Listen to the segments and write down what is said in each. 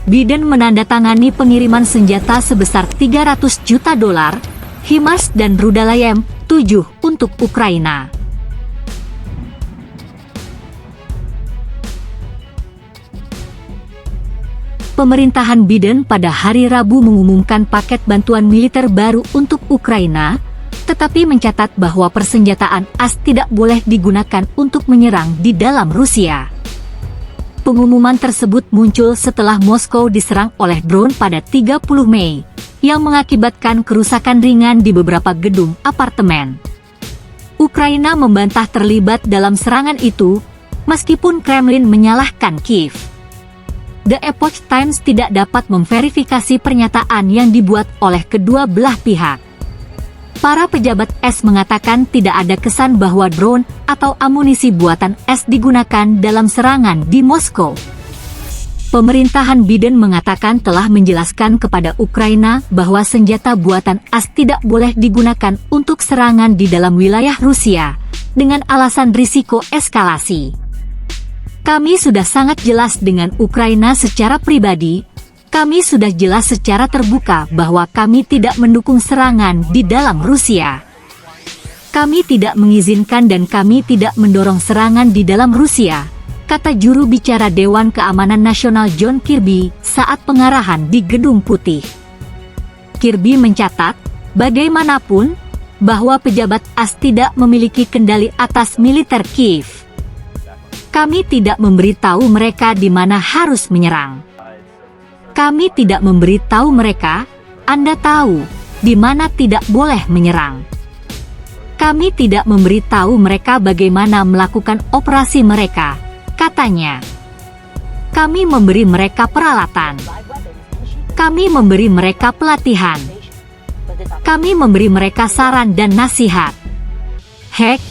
Biden menandatangani pengiriman senjata sebesar $300 juta, HIMARS dan rudal M7 untuk Ukraina. Pemerintahan Biden pada hari Rabu mengumumkan paket bantuan militer baru untuk Ukraina, tetapi mencatat bahwa persenjataan AS tidak boleh digunakan untuk menyerang di dalam Rusia. Pengumuman tersebut muncul setelah Moskow diserang oleh drone pada 30 Mei, yang mengakibatkan kerusakan ringan di beberapa gedung apartemen. Ukraina membantah terlibat dalam serangan itu, meskipun Kremlin menyalahkan Kiev. The Epoch Times tidak dapat memverifikasi pernyataan yang dibuat oleh kedua belah pihak. Para pejabat AS mengatakan tidak ada kesan bahwa drone atau amunisi buatan AS digunakan dalam serangan di Moskow. Pemerintahan Biden mengatakan telah menjelaskan kepada Ukraina bahwa senjata buatan AS tidak boleh digunakan untuk serangan di dalam wilayah Rusia, dengan alasan risiko eskalasi. Kami sudah sangat jelas dengan Ukraina secara pribadi, kami sudah jelas secara terbuka bahwa kami tidak mendukung serangan di dalam Rusia. Kami tidak mengizinkan dan kami tidak mendorong serangan di dalam Rusia, kata juru bicara Dewan Keamanan Nasional John Kirby saat pengarahan di Gedung Putih. Kirby mencatat, bagaimanapun, bahwa pejabat AS tidak memiliki kendali atas militer Kiev. Kami tidak memberitahu mereka di mana harus menyerang. Kami tidak memberitahu mereka, Anda tahu, di mana tidak boleh menyerang. Kami tidak memberitahu mereka bagaimana melakukan operasi mereka, katanya. Kami memberi mereka peralatan. Kami memberi mereka pelatihan. Kami memberi mereka saran dan nasihat. Heck,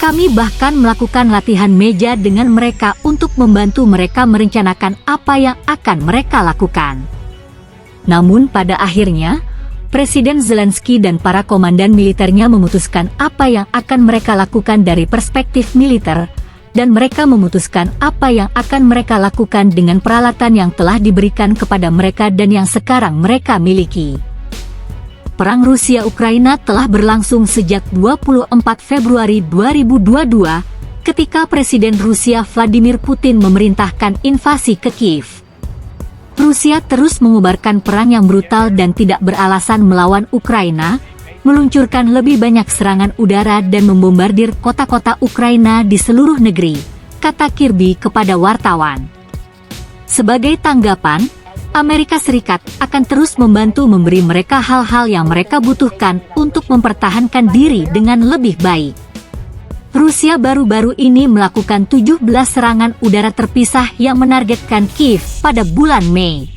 kami bahkan melakukan latihan meja dengan mereka untuk membantu mereka merencanakan apa yang akan mereka lakukan. Namun pada akhirnya, Presiden Zelensky dan para komandan militernya memutuskan apa yang akan mereka lakukan dari perspektif militer, dan mereka memutuskan apa yang akan mereka lakukan dengan peralatan yang telah diberikan kepada mereka dan yang sekarang mereka miliki. Perang Rusia-Ukraina telah berlangsung sejak 24 Februari 2022, ketika Presiden Rusia Vladimir Putin memerintahkan invasi ke Kiev. Rusia terus mengobarkan perang yang brutal dan tidak beralasan melawan Ukraina, meluncurkan lebih banyak serangan udara dan membombardir kota-kota Ukraina di seluruh negeri, kata Kirby kepada wartawan. Sebagai tanggapan, Amerika Serikat akan terus membantu memberi mereka hal-hal yang mereka butuhkan untuk mempertahankan diri dengan lebih baik. Rusia baru-baru ini melakukan 17 serangan udara terpisah yang menargetkan Kiev pada bulan Mei.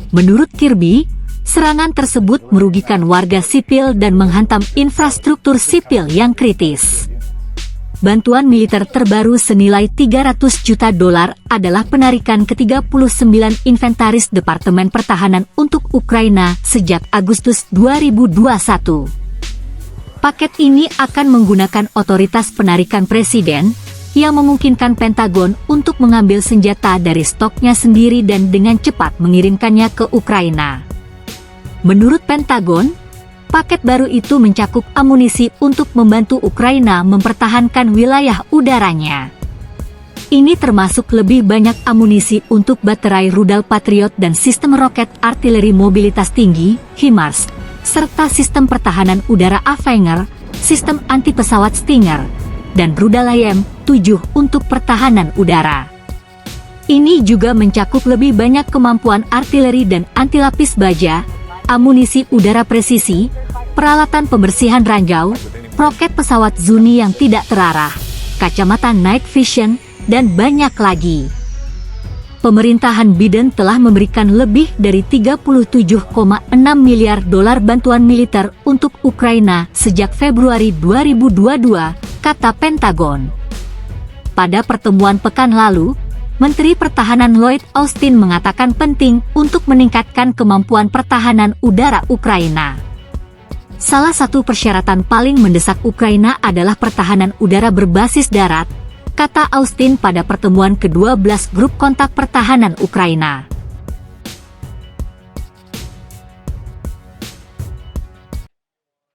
Menurut Kirby, serangan tersebut merugikan warga sipil dan menghantam infrastruktur sipil yang kritis. Bantuan militer terbaru senilai $300 juta adalah penarikan ke-39 inventaris Departemen Pertahanan untuk Ukraina sejak Agustus 2021. Paket ini akan menggunakan otoritas penarikan presiden, yang memungkinkan Pentagon untuk mengambil senjata dari stoknya sendiri dan dengan cepat mengirimkannya ke Ukraina. Menurut Pentagon, paket baru itu mencakup amunisi untuk membantu Ukraina mempertahankan wilayah udaranya. Ini termasuk lebih banyak amunisi untuk baterai rudal Patriot dan sistem roket artileri mobilitas tinggi, HIMARS, serta sistem pertahanan udara Avenger, sistem anti-pesawat Stinger, dan rudal M7 untuk pertahanan udara. Ini juga mencakup lebih banyak kemampuan artileri dan anti-lapis baja, amunisi udara presisi, peralatan pembersihan ranjau, roket pesawat Zuni yang tidak terarah, kacamata night vision, dan banyak lagi. Pemerintahan Biden telah memberikan lebih dari $37,6 miliar bantuan militer untuk Ukraina sejak Februari 2022, kata Pentagon. Pada pertemuan pekan lalu, Menteri Pertahanan Lloyd Austin mengatakan penting untuk meningkatkan kemampuan pertahanan udara Ukraina. Salah satu persyaratan paling mendesak Ukraina adalah pertahanan udara berbasis darat, kata Austin pada pertemuan ke-12 Grup Kontak Pertahanan Ukraina.